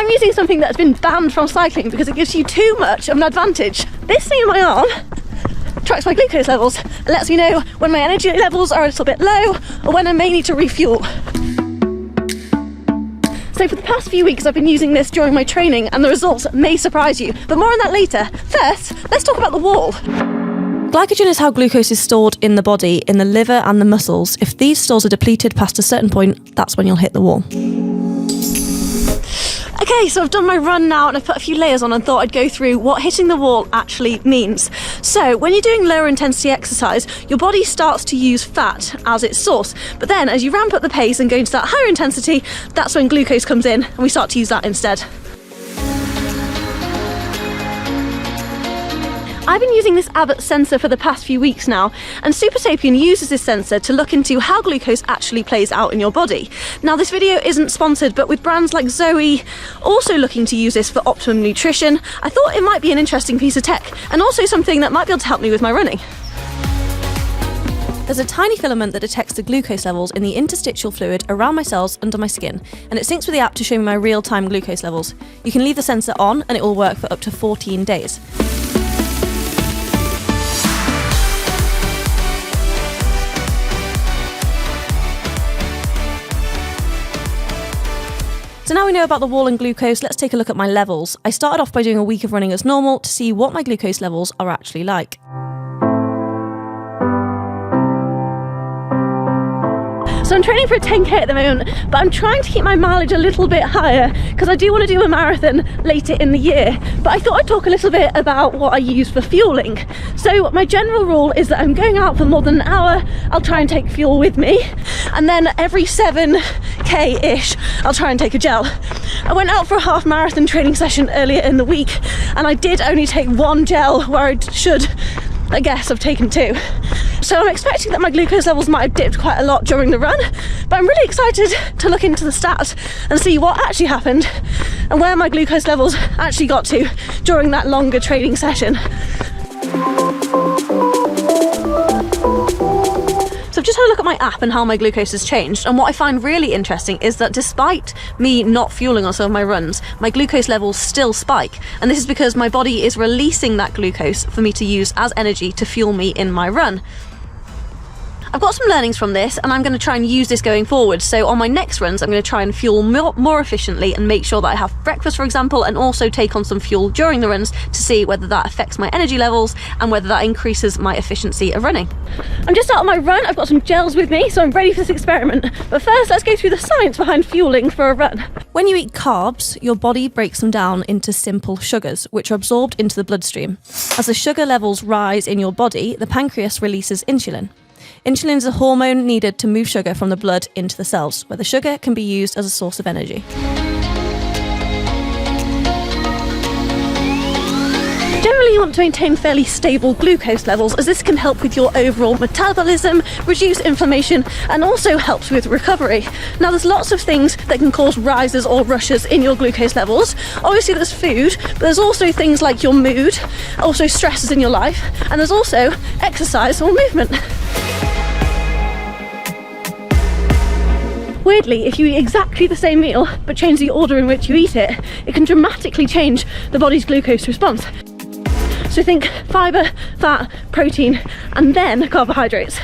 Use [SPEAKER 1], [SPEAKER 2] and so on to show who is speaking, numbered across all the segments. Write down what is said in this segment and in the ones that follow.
[SPEAKER 1] I'm using something that's been banned from cycling because it gives you too much of an advantage. This thing in my arm tracks my glucose levels and lets me know when my energy levels are a little bit low or when I may need to refuel. So for the past few weeks I've been using this during my training and the results may surprise you, but more on that later. First, let's talk about the wall.
[SPEAKER 2] Glycogen is how glucose is stored in the body, in the liver and the muscles. If these stores are depleted past a certain point, that's when you'll hit the wall.
[SPEAKER 1] Okay, so I've done my run now and I've put a few layers on and thought I'd go through what hitting the wall actually means. So when you're doing lower intensity exercise, your body starts to use fat as its source. But then as you ramp up the pace and go into that higher intensity, that's when glucose comes in and we start to use that instead. I've been using this Abbott sensor for the past few weeks now, and Supersapien uses this sensor to look into how glucose actually plays out in your body. Now this video isn't sponsored, but with brands like Zoe also looking to use this for optimum nutrition, I thought it might be an interesting piece of tech, and also something that might be able to help me with my running.
[SPEAKER 2] There's a tiny filament that detects the glucose levels in the interstitial fluid around my cells under my skin, and it syncs with the app to show me my real-time glucose levels. You can leave the sensor on and it will work for up to 14 days. So now we know about the wall and glucose, let's take a look at my levels. I started off by doing a week of running as normal to see what my glucose levels are actually like.
[SPEAKER 1] So I'm training for a 10k at the moment, but I'm trying to keep my mileage a little bit higher because I do want to do a marathon later in the year. But I thought I'd talk a little bit about what I use for fueling. So my general rule is that I'm going out for more than an hour, I'll try and take fuel with me. And then every 7k-ish, I'll try and take a gel. I went out for a half marathon training session earlier in the week, and I did only take one gel where I should, I guess, I've taken two. So I'm expecting that my glucose levels might have dipped quite a lot during the run, but I'm really excited to look into the stats and see what actually happened and where my glucose levels actually got to during that longer training session. So I've just had a look at my app and how my glucose has changed, and what I find really interesting is that despite me not fueling on some of my runs, my glucose levels still spike, and this is because my body is releasing that glucose for me to use as energy to fuel me in my run. I've got some learnings from this and I'm going to try and use this going forward. So on my next runs, I'm going to try and fuel more efficiently and make sure that I have breakfast, for example, and also take on some fuel during the runs to see whether that affects my energy levels and whether that increases my efficiency of running. I'm just out on my run, I've got some gels with me, so I'm ready for this experiment. But first, let's go through the science behind fueling for a run.
[SPEAKER 2] When you eat carbs, your body breaks them down into simple sugars, which are absorbed into the bloodstream. As the sugar levels rise in your body, the pancreas releases insulin. Insulin is a hormone needed to move sugar from the blood into the cells, where the sugar can be used as a source of energy.
[SPEAKER 1] Generally, you want to maintain fairly stable glucose levels, as this can help with your overall metabolism, reduce inflammation, and also helps with recovery. Now, there's lots of things that can cause rises or rushes in your glucose levels. Obviously, there's food, but there's also things like your mood, also stresses in your life, and there's also exercise or movement. Weirdly, if you eat exactly the same meal but change the order in which you eat it, it can dramatically change the body's glucose response. So think fibre, fat, protein, and then carbohydrates.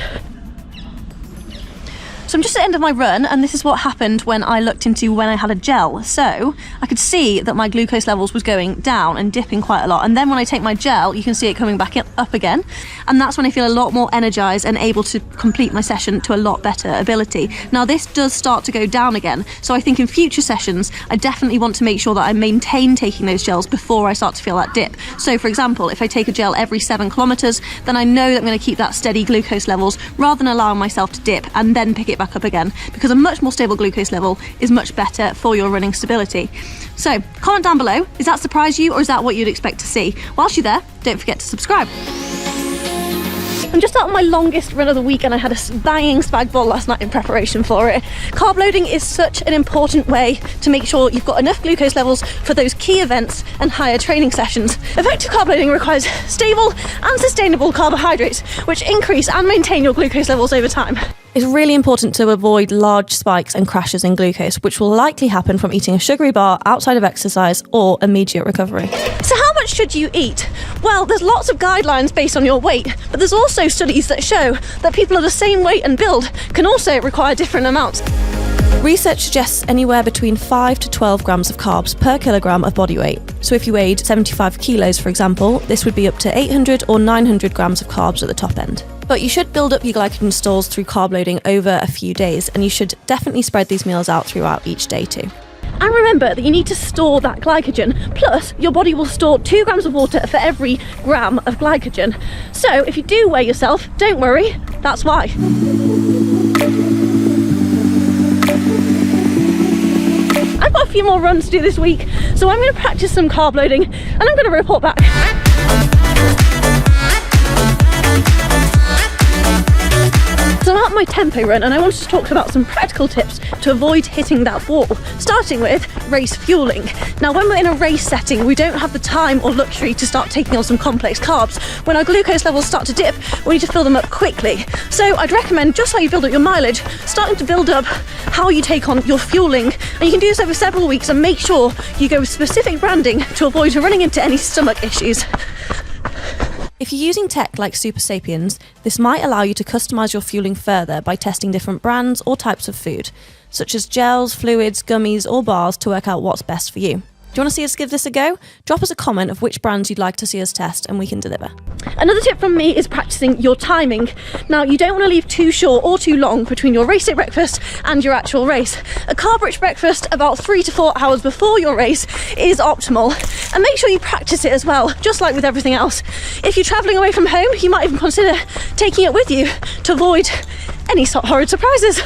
[SPEAKER 2] So I'm just at the end of my run, and this is what happened when I looked into when I had a gel. So I could see that my glucose levels was going down and dipping quite a lot, and then when I take my gel, you can see it coming back up again, and that's when I feel a lot more energized and able to complete my session to a lot better ability. Now this does start to go down again, so I think in future sessions I definitely want to make sure that I maintain taking those gels before I start to feel that dip. So for example, if I take a gel every 7 kilometers, then I know that I'm going to keep that steady glucose levels rather than allowing myself to dip and then pick it back up again, because a much more stable glucose level is much better for your running stability. So comment down below, does that surprise you or is that what you'd expect to see? Whilst you're there, don't forget to subscribe.
[SPEAKER 1] I'm just out on my longest run of the week and I had a banging spag bol last night in preparation for it. Carb loading is such an important way to make sure you've got enough glucose levels for those key events and higher training sessions. Effective carb loading requires stable and sustainable carbohydrates, which increase and maintain your glucose levels over time.
[SPEAKER 2] It's really important to avoid large spikes and crashes in glucose, which will likely happen from eating a sugary bar outside of exercise or immediate recovery.
[SPEAKER 1] So how much should you eat? Well, there's lots of guidelines based on your weight, but there's also studies that show that people of the same weight and build can also require different amounts.
[SPEAKER 2] Research suggests anywhere between 5 to 12 grams of carbs per kilogram of body weight. So if you weighed 75 kilos, for example, this would be up to 800 or 900 grams of carbs at the top end. But you should build up your glycogen stores through carb loading over a few days, and you should definitely spread these meals out throughout each day too.
[SPEAKER 1] And remember that you need to store that glycogen, plus your body will store 2 grams of water for every gram of glycogen. So if you do weigh yourself, don't worry, that's why. I've got a few more runs to do this week, so I'm going to practice some carb loading and I'm going to report back. So I'm at my tempo run and I wanted to talk about some practical tips to avoid hitting that wall, starting with race fueling. Now when we're in a race setting, we don't have the time or luxury to start taking on some complex carbs. When our glucose levels start to dip, we need to fill them up quickly. So I'd recommend, just like you build up your mileage, starting to build up how you take on your fueling. And you can do this over several weeks and make sure you go with specific branding to avoid running into any stomach issues.
[SPEAKER 2] If you're using tech like Super Sapiens, this might allow you to customise your fueling further by testing different brands or types of food, such as gels, fluids, gummies or bars to work out what's best for you. Do you want to see us give this a go? Drop us a comment of which brands you'd like to see us test and we can deliver.
[SPEAKER 1] Another tip from me is practicing your timing. Now you don't want to leave too short or too long between your race day breakfast and your actual race. A carb-rich breakfast about 3 to 4 hours before your race is optimal. And make sure you practice it as well, just like with everything else. If you're travelling away from home, you might even consider taking it with you to avoid any horrid surprises.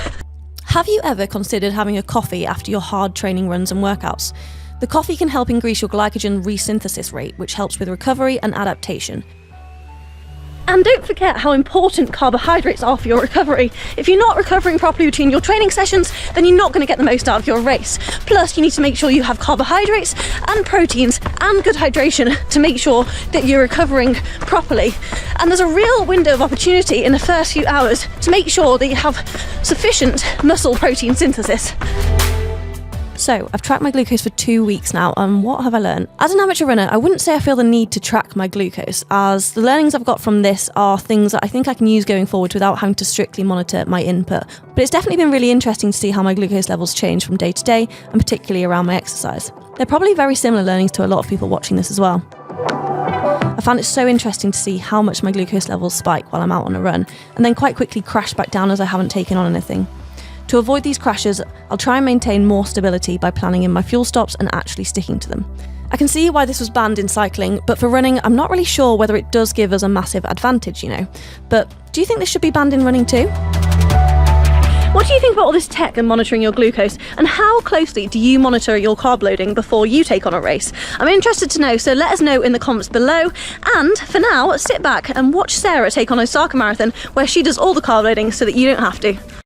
[SPEAKER 2] Have you ever considered having a coffee after your hard training runs and workouts? The coffee can help increase your glycogen resynthesis rate, which helps with recovery and adaptation.
[SPEAKER 1] And don't forget how important carbohydrates are for your recovery. If you're not recovering properly between your training sessions, then you're not going to get the most out of your race. Plus, you need to make sure you have carbohydrates and proteins and good hydration to make sure that you're recovering properly. And there's a real window of opportunity in the first few hours to make sure that you have sufficient muscle protein synthesis.
[SPEAKER 2] So, I've tracked my glucose for 2 weeks now, and what have I learned? As an amateur runner, I wouldn't say I feel the need to track my glucose, as the learnings I've got from this are things that I think I can use going forward without having to strictly monitor my input. But it's definitely been really interesting to see how my glucose levels change from day to day, and particularly around my exercise. They're probably very similar learnings to a lot of people watching this as well. I found it so interesting to see how much my glucose levels spike while I'm out on a run, and then quite quickly crash back down as I haven't taken on anything. To avoid these crashes, I'll try and maintain more stability by planning in my fuel stops and actually sticking to them. I can see why this was banned in cycling, but for running, I'm not really sure whether it does give us a massive advantage, But do you think this should be banned in running too?
[SPEAKER 1] What do you think about all this tech and monitoring your glucose? And how closely do you monitor your carb loading before you take on a race? I'm interested to know, so let us know in the comments below. And for now, sit back and watch Sarah take on Osaka Marathon, where she does all the carb loading so that you don't have to.